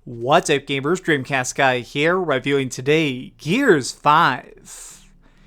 What's up, gamers? DreamcastGuy here, reviewing today Gears 5.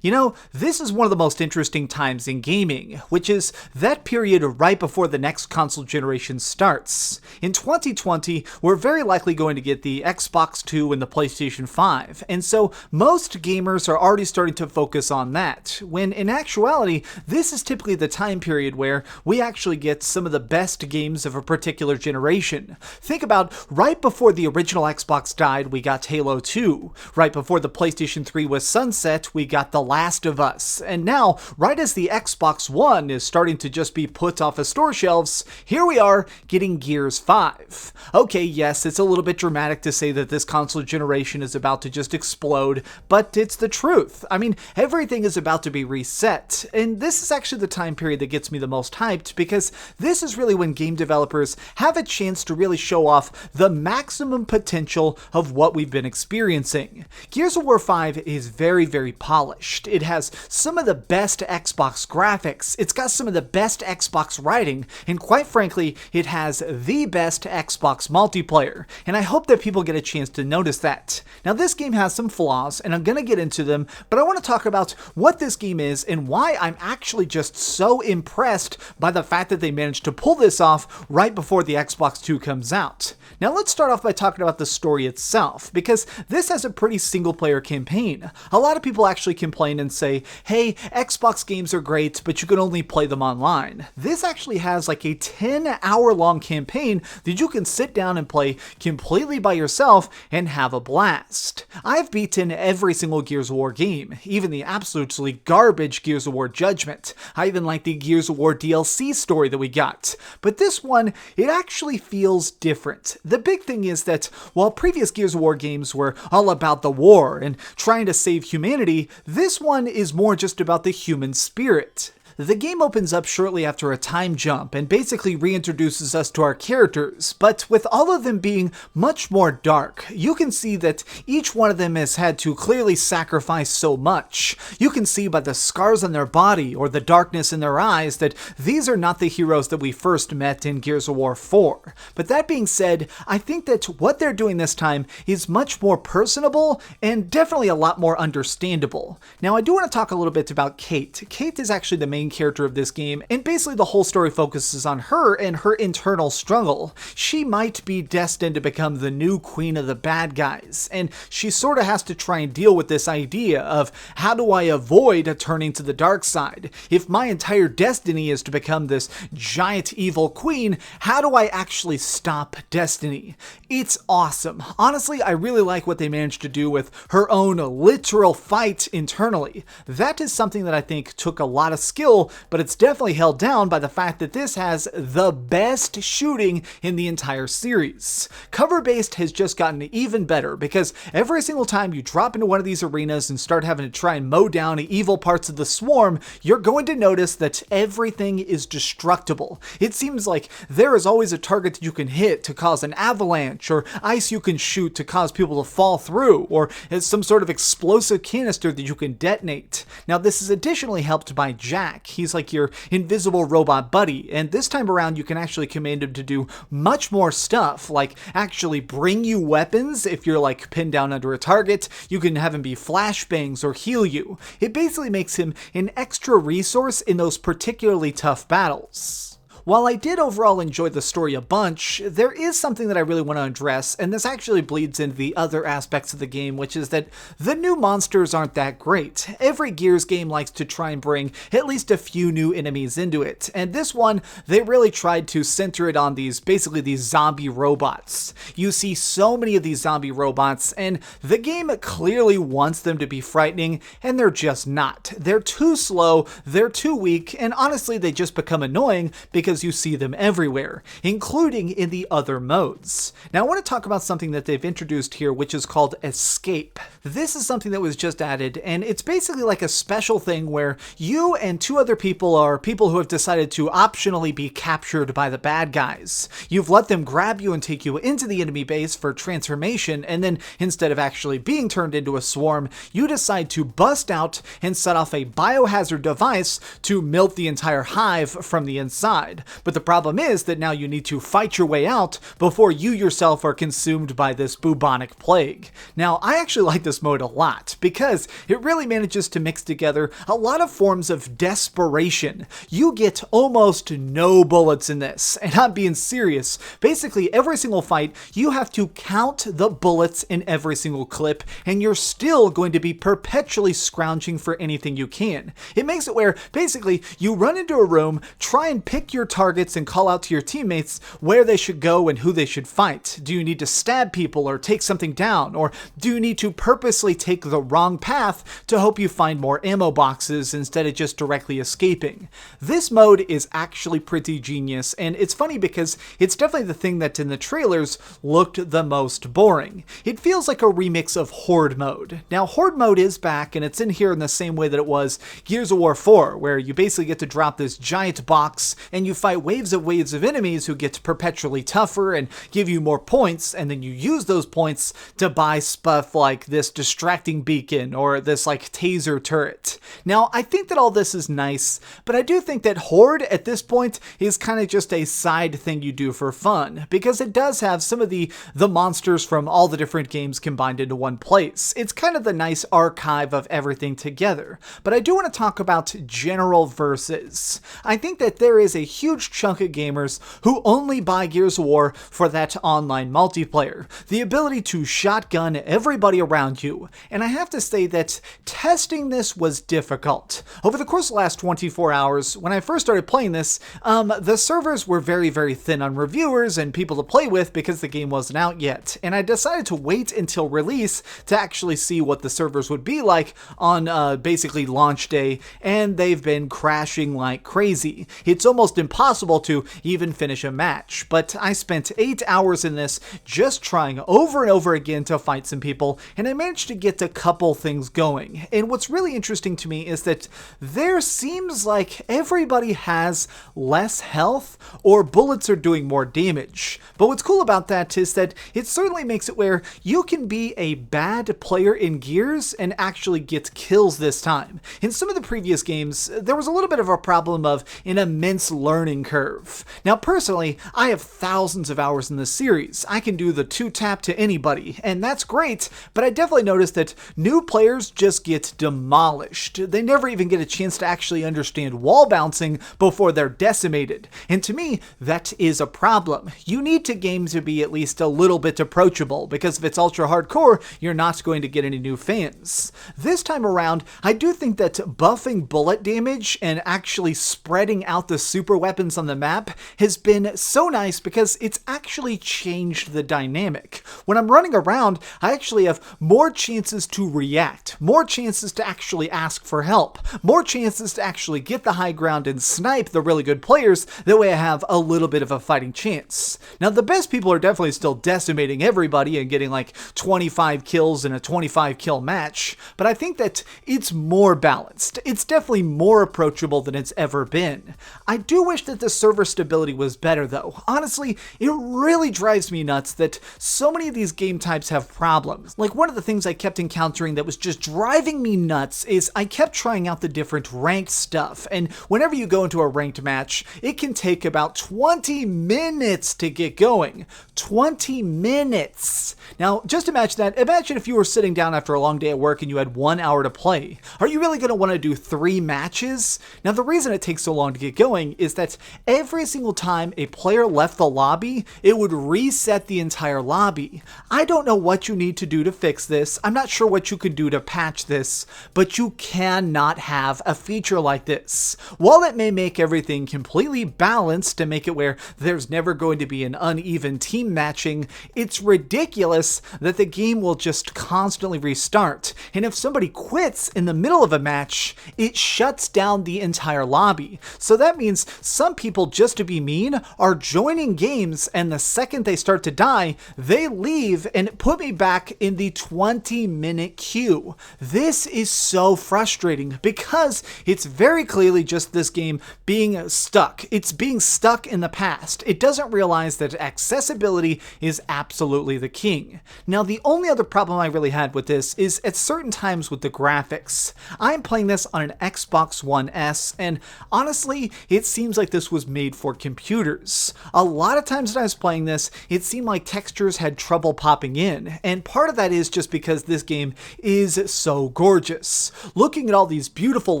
You know, this is one of the most interesting times in gaming, which is that period right before the next console generation starts. In 2020, we're very likely going to get the Xbox 2 and the PlayStation 5, and so most gamers are already starting to focus on that, when in actuality, this is typically the time period where we actually get some of the best games of a particular generation. Think about right before the original Xbox died, we got Halo 2. Right before the PlayStation 3 was sunset, we got The Last of Us. And now, right as the Xbox One is starting to just be put off of store shelves, here we are getting Gears 5. Okay, yes, it's a little bit dramatic to say that this console generation is about to just explode, but it's the truth. I mean, everything is about to be reset, and this is actually the time period that gets me the most hyped, because this is really when game developers have a chance to really show off the maximum potential of what we've been experiencing. Gears of War 5 is very, very polished. It has some of the best Xbox graphics, it's got some of the best Xbox writing, and quite frankly, it has the best Xbox multiplayer, and I hope that people get a chance to notice that. Now, this game has some flaws, and I'm gonna get into them, but I want to talk about what this game is and why I'm actually just so impressed by the fact that they managed to pull this off right before the Xbox 2 comes out. Now, let's start off by talking about the story itself, because this has a pretty single-player campaign. A lot of people actually complain and say, hey, Xbox games are great, but you can only play them online. This actually has like a 10-hour-long campaign that you can sit down and play completely by yourself and have a blast. I've beaten every single Gears of War game, even the absolutely garbage Gears of War Judgment. I even like the Gears of War DLC story that we got. But this one, it actually feels different. The big thing is that while previous Gears of War games were all about the war and trying to save humanity, this one is more just about the human spirit. The game opens up shortly after a time jump and basically reintroduces us to our characters, but with all of them being much more dark, you can see that each one of them has had to clearly sacrifice so much. You can see by the scars on their body or the darkness in their eyes that these are not the heroes that we first met in Gears of War 4. But that being said, I think that what they're doing this time is much more personable and definitely a lot more understandable. Now, I do want to talk a little bit about Kait. Kait is actually the main character of this game, and basically the whole story focuses on her and her internal struggle. She might be destined to become the new queen of the bad guys, and she sort of has to try and deal with this idea of, how do I avoid turning to the dark side? If my entire destiny is to become this giant evil queen, how do I actually stop destiny? It's awesome. Honestly, I really like what they managed to do with her own literal fight internally. That is something that I think took a lot of skill, but it's definitely held down by the fact that this has the best shooting in the entire series. Cover-based has just gotten even better, because every single time you drop into one of these arenas and start having to try and mow down the evil parts of the swarm, you're going to notice that everything is destructible. It seems like there is always a target that you can hit to cause an avalanche, or ice you can shoot to cause people to fall through, or some sort of explosive canister that you can detonate. Now, this is additionally helped by Jack. He's like your invisible robot buddy, and this time around you can actually command him to do much more stuff, like actually bring you weapons if you're like pinned down under a target. You can have him be flashbangs or heal you. It basically makes him an extra resource in those particularly tough battles. While I did overall enjoy the story a bunch, there is something that I really want to address, and this actually bleeds into the other aspects of the game, which is that the new monsters aren't that great. Every Gears game likes to try and bring at least a few new enemies into it, and this one, they really tried to center it on basically these zombie robots. You see so many of these zombie robots, and the game clearly wants them to be frightening, and they're just not. They're too slow, they're too weak, and honestly, they just become annoying because because you see them everywhere, including in the other modes. Now I want to talk about something that they've introduced here, which is called escape. This is something that was just added, and it's basically like a special thing where you and 2 other people are people who have decided to optionally be captured by the bad guys. You've let them grab you and take you into the enemy base for transformation, and then instead of actually being turned into a swarm, you decide to bust out and set off a biohazard device to melt the entire hive from the inside. But the problem is that now you need to fight your way out before you yourself are consumed by this bubonic plague. Now, I actually like this mode a lot because it really manages to mix together a lot of forms of desperation. You get almost no bullets in this, and I'm being serious. Basically, every single fight, you have to count the bullets in every single clip, and you're still going to be perpetually scrounging for anything you can. It makes it where, basically, you run into a room, try and pick your targets and call out to your teammates where they should go and who they should fight. Do you need to stab people or take something down? Or do you need to purposely take the wrong path to hope you find more ammo boxes instead of just directly escaping? This mode is actually pretty genius, and it's funny because it's definitely the thing that in the trailers looked the most boring. It feels like a remix of Horde Mode. Now, Horde Mode is back, and it's in here in the same way that it was Gears of War 4, where you basically get to drop this giant box, and you fight waves of enemies who get perpetually tougher and give you more points, and then you use those points to buy stuff like this distracting beacon or this like taser turret. Now, I think that all this is nice, but I do think that Horde at this point is kind of just a side thing you do for fun, because it does have some of the monsters from all the different games combined into one place. It's kind of the nice archive of everything together. But I do want to talk about general versus. I think that there is a huge chunk of gamers who only buy Gears of War for that online multiplayer, the ability to shotgun everybody around you. And I have to say that testing this was difficult. Over the course of the last 24 hours, when I first started playing this, the servers were very, very thin on reviewers and people to play with because the game wasn't out yet. And I decided to wait until release to actually see what the servers would be like on basically launch day, and they've been crashing like crazy. It's almost impossible to even finish a match, but I spent 8 hours in this just trying over and over again to fight some people, and I managed to get a couple things going. And what's really interesting to me is that there seems like everybody has less health or bullets are doing more damage. But what's cool about that is that it certainly makes it where you can be a bad player in Gears and actually get kills this time. In some of the previous games, there was a little bit of a problem of an immense learning curve. Now personally, I have thousands of hours in this series. I can do the 2-tap to anybody, and that's great, but I definitely noticed that new players just get demolished. They never even get a chance to actually understand wall bouncing before they're decimated. And to me, that is a problem. You need to game to be at least a little bit approachable, because if it's ultra hardcore, you're not going to get any new fans. This time around, I do think that buffing bullet damage and actually spreading out the super weapons on the map has been so nice because it's actually changed the dynamic. When I'm running around, I actually have more chances to react, more chances to actually ask for help, more chances to actually get the high ground and snipe the really good players. That way I have a little bit of a fighting chance. Now the best people are definitely still decimating everybody and getting like 25 kills in a 25 kill match, but I think that it's more balanced. It's definitely more approachable than it's ever been. I do wish that the server stability was better though. Honestly, it really drives me nuts that so many of these game types have problems. Like one of the things I kept encountering that was just driving me nuts is I kept trying out the different ranked stuff, and whenever you go into a ranked match, it can take about 20 minutes to get going. 20 minutes! Now, just imagine that. Imagine if you were sitting down after a long day at work and you had 1 hour to play. Are you really going to want to do 3 matches? Now, the reason it takes so long to get going is that every single time a player left the lobby, it would reset the entire lobby. I don't know what you need to do to fix this. I'm not sure what you could do to patch this, but you cannot have a feature like this. While it may make everything completely balanced to make it where there's never going to be an uneven team matching, it's ridiculous that the game will just constantly restart. And if somebody quits in the middle of a match, it shuts down the entire lobby. So that means some people, just to be mean, are joining games, and the second they start to die, they leave and put me back in the 20-minute queue. This is so frustrating because it's very clearly just this game being stuck. It's being stuck in the past. It doesn't realize that accessibility is absolutely the king. Now, the only other problem I really had with this is at certain times with the graphics. I'm playing this on an Xbox One S, and honestly, it seems like this was made for computers. A lot of times that I was playing this, it seemed like textures had trouble popping in, and part of that is just because this game is so gorgeous. Looking at all these beautiful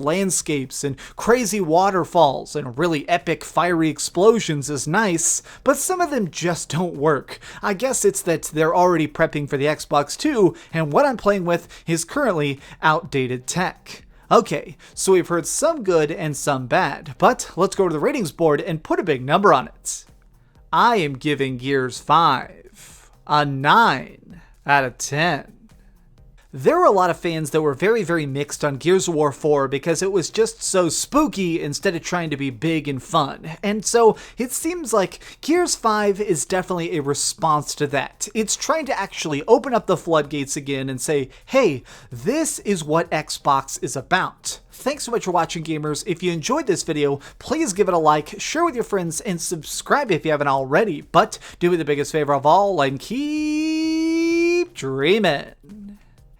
landscapes and crazy waterfalls and really epic fiery explosions is nice, but some of them just don't work. I guess it's that they're already prepping for the Xbox 2, and what I'm playing with is currently outdated tech. Okay, so we've heard some good and some bad, but let's go to the ratings board and put a big number on it. I am giving Gears 5 a 9 out of 10. There were a lot of fans that were very mixed on Gears of War 4 because it was just so spooky instead of trying to be big and fun. And so it seems like Gears 5 is definitely a response to that. It's trying to actually open up the floodgates again and say, hey, this is what Xbox is about. Thanks so much for watching, gamers. If you enjoyed this video, please give it a like, share with your friends, and subscribe if you haven't already. But do me the biggest favor of all and keep dreaming.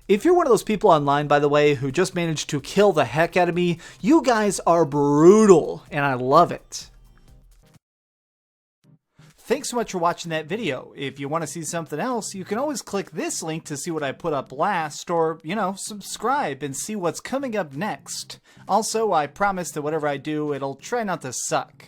If you're one of those people online, by the way, who just managed to kill the heck out of me, you guys are brutal, and I love it. Thanks so much for watching that video. If you want to see something else, you can always click this link to see what I put up last, or, subscribe and see what's coming up next. Also, I promise that whatever I do, it'll try not to suck.